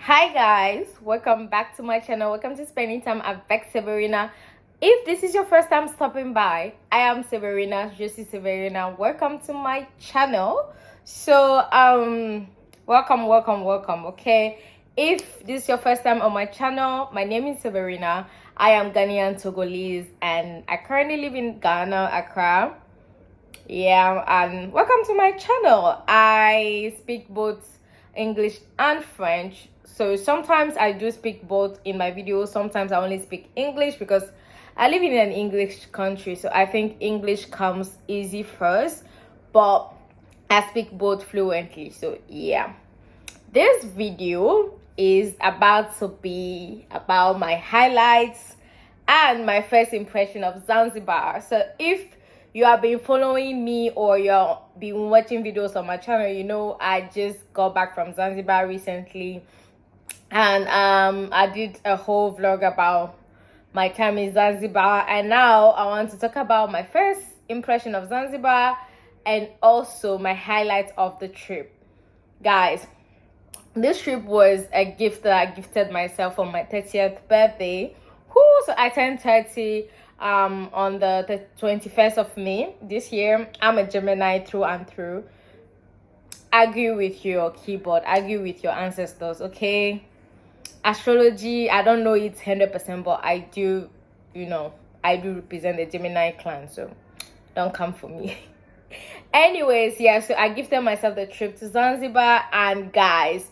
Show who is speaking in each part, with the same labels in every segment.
Speaker 1: Hi guys, welcome back to my channel. Welcome to Spending Time Avec Severina. If this is your first time stopping by, I am Severina, je suis Severina. Welcome to my channel. So welcome, okay? If this is your first time on my channel, my name is Severina. I am Ghanaian Togolese and I currently live in Ghana, Accra. Yeah, and welcome to my channel. I speak both English and French, so sometimes I do speak both in my videos. Sometimes I only speak English because I live in an English country, so I think English comes easy first, but I speak both fluently. So yeah, this video is about to be about my highlights and my first impression of Zanzibar. So if you have been following me or you've been watching videos on my channel, you know I just got back from Zanzibar recently, and I did a whole vlog about my time in Zanzibar, and now I want to talk about my first impression of Zanzibar and also my highlights of the trip. Guys, this trip was a gift that I gifted myself on my 30th birthday. So I turned 30 on the 21st of May this year. I'm a Gemini through and through. Argue with your keyboard, argue with your ancestors, okay? Astrology, I don't know it 100%, but I do, I do represent the Gemini clan, so don't come for me. Anyways, yeah, so I gifted myself the trip to Zanzibar, and guys,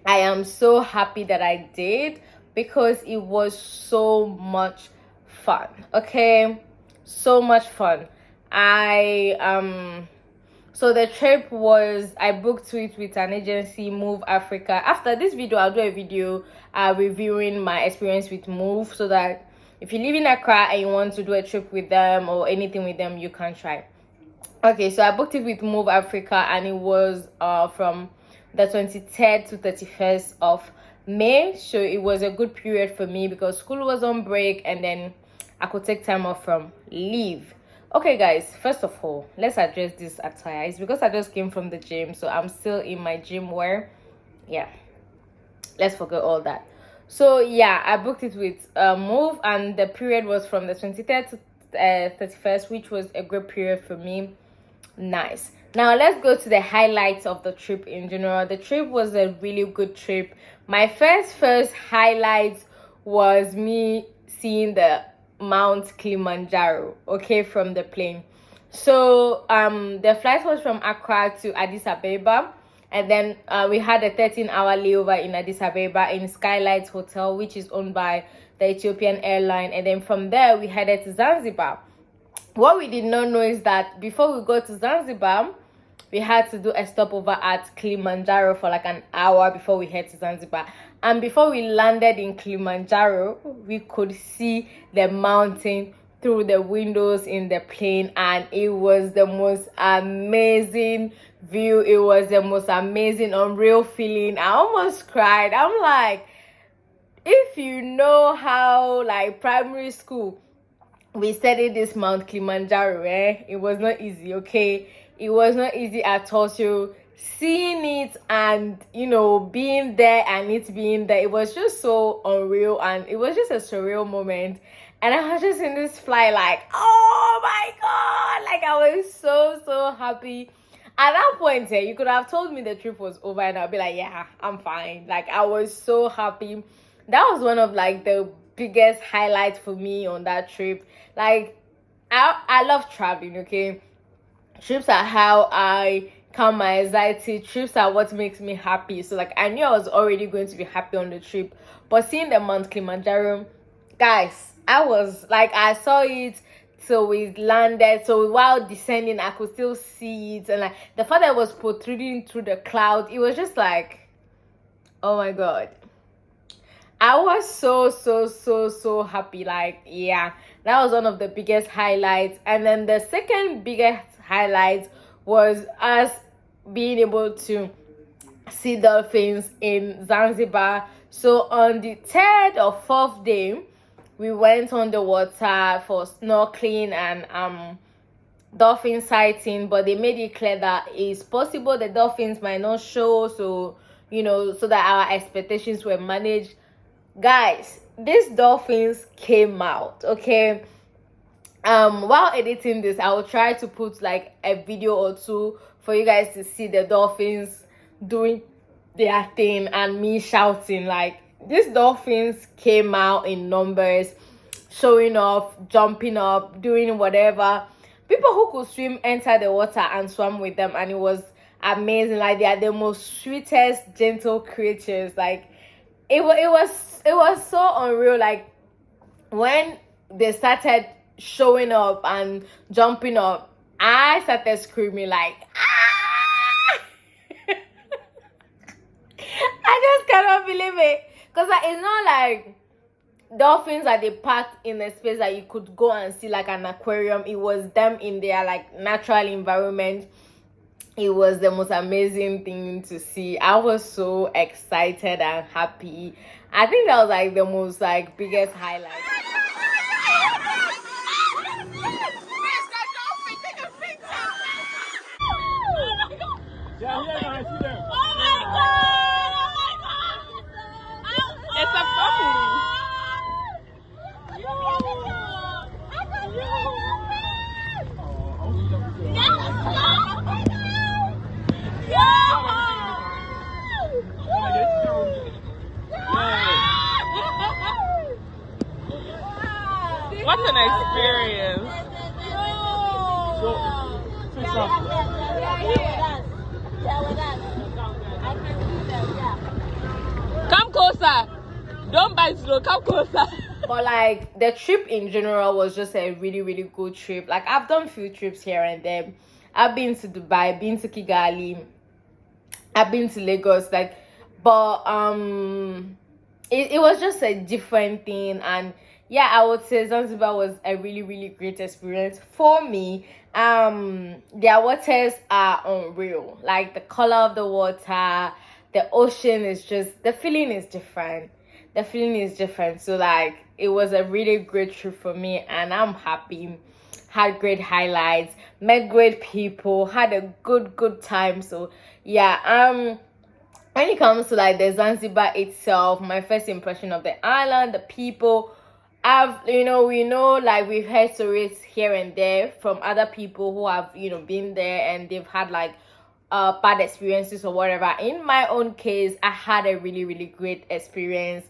Speaker 1: I am so happy that I did because it was so much fun. Okay, so much fun. So the trip was, I booked it with an agency, Move Africa. After this video, I'll do a video reviewing my experience with Move, so that if you live in Accra and you want to do a trip with them or anything with them, you can try. Okay, so I booked it with Move Africa, and it was from the 23rd to 31st of May. So it was a good period for me because school was on break and then I could take time off from leave. Okay guys, first of all, let's address this attire. It's because I just came from the gym, so I'm still in my gym wear. Yeah, let's forget all that. So yeah, I booked it with Move, and the period was from the 23rd to 31st, which was a great period for me. Nice. Now let's go to the highlights of the trip in general. The trip was a really good trip. My first highlight was me seeing the Mount Kilimanjaro, okay, from the plane. So the flight was from Accra to Addis Ababa, and then we had a 13-hour layover in Addis Ababa in Skylight Hotel, which is owned by the Ethiopian airline, and then from there we headed to Zanzibar. What we did not know is that before we go to Zanzibar, we had to do a stopover at Kilimanjaro for like an hour before we head to Zanzibar. And before we landed in Kilimanjaro, we could see the mountain through the windows in the plane, and it was the most amazing view. It was the most amazing, unreal feeling. I almost cried. I'm like, if you know how, like, primary school, we studied this Mount Kilimanjaro, it was not easy, okay? It was not easy at all. So seeing it and being there and it being there, it was just so unreal, and it was just a surreal moment. And I was just in this flight like, oh my god, like I was so happy. At that point, you could have told me the trip was over and I'll be like, yeah, I'm fine. Like I was so happy. That was one of like the biggest highlights for me on that trip. Like I love traveling, okay? Trips are how I calm my anxiety. Trips are what makes me happy. So like I knew I was already going to be happy on the trip, but seeing the Mount Kilimanjaro, guys, I was like, I saw it till we landed. So while descending, I could still see it, and like the fact that it was protruding through the cloud, it was just like, oh my god. I was so happy. Like, yeah, that was one of the biggest highlights. And then the second biggest highlight was us being able to see dolphins in Zanzibar. So on the 3rd or 4th day, we went on the water for snorkeling and dolphin sighting, but they made it clear that it's possible the dolphins might not show, so you know, so that our expectations were managed. Guys, these dolphins came out, okay. While editing this, I will try to put like a video or two for you guys to see the dolphins doing their thing and me shouting. Like, these dolphins came out in numbers, showing off, jumping up, doing whatever. People who could swim entered the water and swam with them, and it was amazing. Like, they are the most sweetest, gentle creatures. Like, it was so unreal. Like, when they started showing up and jumping up, I started screaming like, ah! I just cannot believe it, because like, it's not like dolphins that they packed in a space that you could go and see like an aquarium. It was them in their like natural environment. It was the most amazing thing to see. I was so excited and happy. I think that was like the most like biggest highlight.
Speaker 2: Yeah, I see them.
Speaker 3: Oh my god! Oh my god! It's a family. What an experience! Come closer. Don't bite slow. Come closer.
Speaker 1: But like, the trip in general was just a really, really good trip. Like, I've done few trips here and there. I've been to Dubai, been to Kigali, I've been to Lagos. Like, but it was just a different thing. And yeah, I would say Zanzibar was a really, really great experience for me. Their waters are unreal. Like, the color of the water, the ocean is just, the feeling is different. The feeling is different. So like, it was a really great trip for me, and I'm happy. Had great highlights, met great people, had a good time. So yeah, when it comes to like the Zanzibar itself, my first impression of the island, the people, we know, like, we've heard stories here and there from other people who have, been there, and they've had like bad experiences or whatever. In my own case, I had a really, really great experience.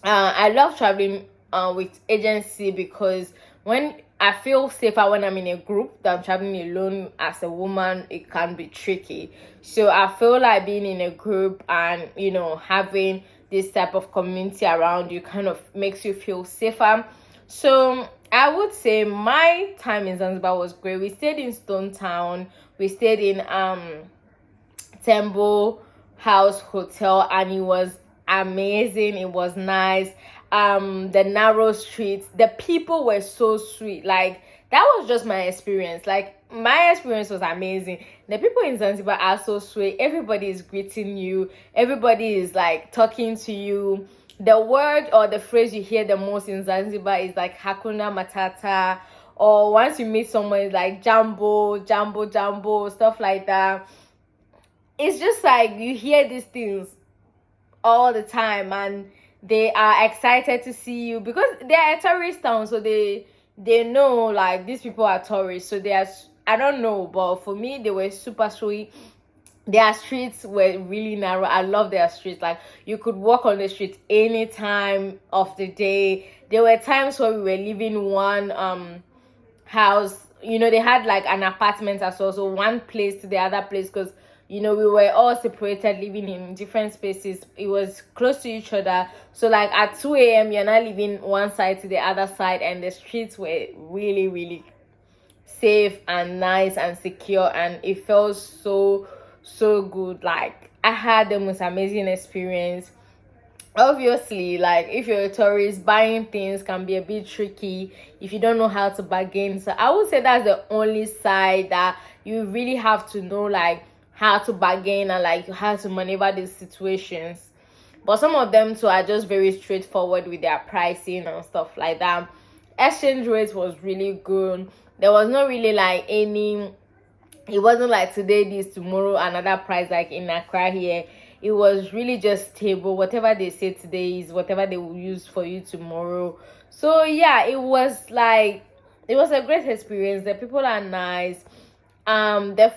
Speaker 1: I love traveling with agency, because when I feel safer when I'm in a group than traveling alone. As a woman, it can be tricky. So I feel like being in a group and, having this type of community around you kind of makes you feel safer. So I would say my time in Zanzibar was great. We stayed in Stone Town. We stayed in Temple House Hotel, and it was amazing. It was nice. The narrow streets, the people were so sweet. Like, that was just my experience. Like, my experience was amazing. The people in Zanzibar are so sweet. Everybody is greeting you. Everybody is like talking to you. The word or the phrase you hear the most in Zanzibar is like Hakuna Matata, or once you meet someone, it's like Jambo, Jambo, Jambo, stuff like that. It's just like you hear these things all the time, and they are excited to see you, because they are a tourist town. So they know like these people are tourists. So they are, I don't know, but for me, they were super sweet. Their streets were really narrow. I love their streets. Like, you could walk on the street any time of the day. There were times where we were leaving one house. They had like an apartment as well. So one place to the other place, because we were all separated, living in different spaces. It was close to each other. So like at 2 a.m., you're not leaving one side to the other side, and the streets were really, really safe and nice and secure, and it felt so good. Like, I had the most amazing experience. Obviously, like, if you're a tourist, buying things can be a bit tricky if you don't know how to bargain. So I would say that's the only side that you really have to know, like, how to bargain and like how to maneuver these situations. But some of them too are just very straightforward with their pricing and stuff like that. Exchange rate was really good. There was not really like any, it wasn't like today this, tomorrow another price, like in Accra here. It was really just stable. Whatever they say today is whatever they will use for you tomorrow. So yeah, it was like, it was a great experience. The people are nice. The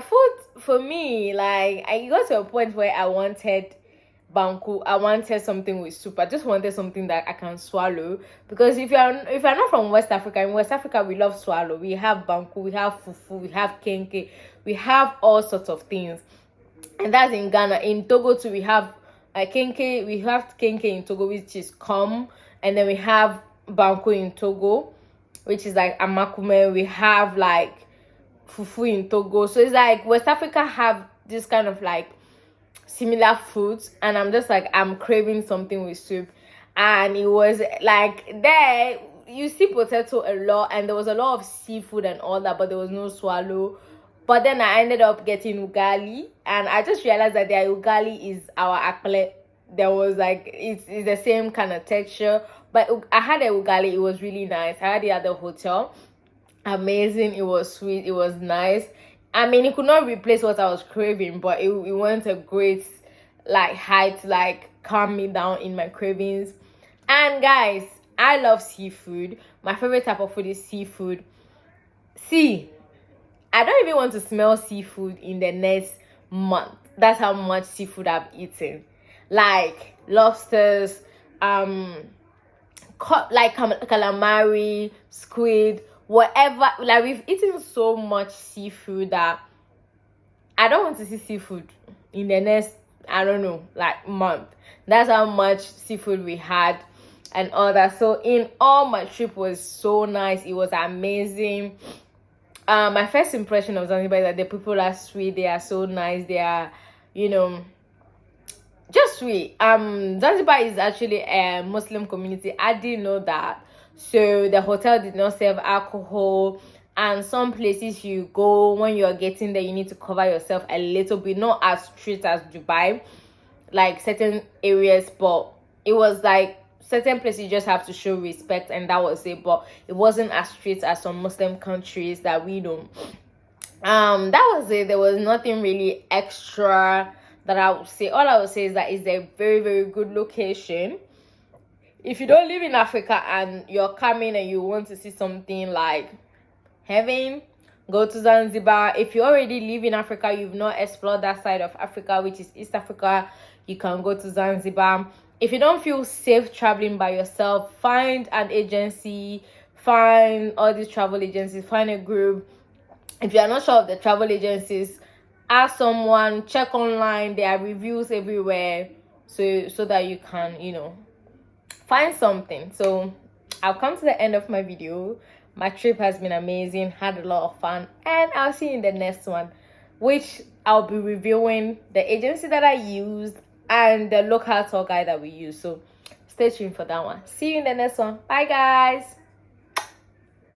Speaker 1: food for me, like, I got to a point where I wanted banku. I wanted something with soup. I just wanted something that I can swallow, because if you're not from West Africa, in West Africa we love swallow. We have banku, we have fufu, we have kenke, we have all sorts of things. And that's in Ghana. In Togo too, we have kenke. We have kenke in Togo, which is com, and then we have banku in Togo, which is like amakume. We have like fufu in Togo. So it's like West Africa have this kind of like similar foods, and I'm just like, I'm craving something with soup. And it was like, there you see potato a lot, and there was a lot of seafood and all that, but there was no swallow. But then I ended up getting ugali, and I just realized that their ugali is our akple. There was like, it's the same kind of texture, but I had a ugali. It was really nice. I had it at the hotel. Amazing. It was sweet. It was nice. I mean, it could not replace what I was craving, but it went a great like height, like calm me down in my cravings. And guys, I love seafood. My favorite type of food is seafood. See, I don't even want to smell seafood in the next month. That's how much seafood I've eaten. Like lobsters, like calamari, squid, whatever. Like, we've eaten so much seafood that I don't want to see seafood in the next, I don't know, like month. That's how much seafood we had and all that. So in all, my trip was so nice. It was amazing. My first impression of Zanzibar is that the people are sweet. They are so nice. They are, just sweet. Zanzibar is actually a Muslim community. I didn't know that. So the hotel did not serve alcohol, and some places you go, when you're getting there, you need to cover yourself a little bit, not as strict as Dubai, like certain areas, but it was like certain places you just have to show respect, and that was it. But it wasn't as strict as some Muslim countries that we know. That was it. There was nothing really extra that I would say. All I would say is that it's a very, very good location. If you don't live in Africa and you're coming and you want to see something like heaven, go to Zanzibar. If you already live in Africa, you've not explored that side of Africa, which is East Africa, you can go to Zanzibar. If you don't feel safe traveling by yourself, find an agency, find all these travel agencies, find a group. If you are not sure of the travel agencies, ask someone, check online. There are reviews everywhere, so that you can, find something. So I'll come to the end of my video. My trip has been amazing, had a lot of fun, and I'll see you in the next one, which I'll be reviewing the agency that I used and the local tour guide that we use. So stay tuned for that one. See you in the next one. Bye guys.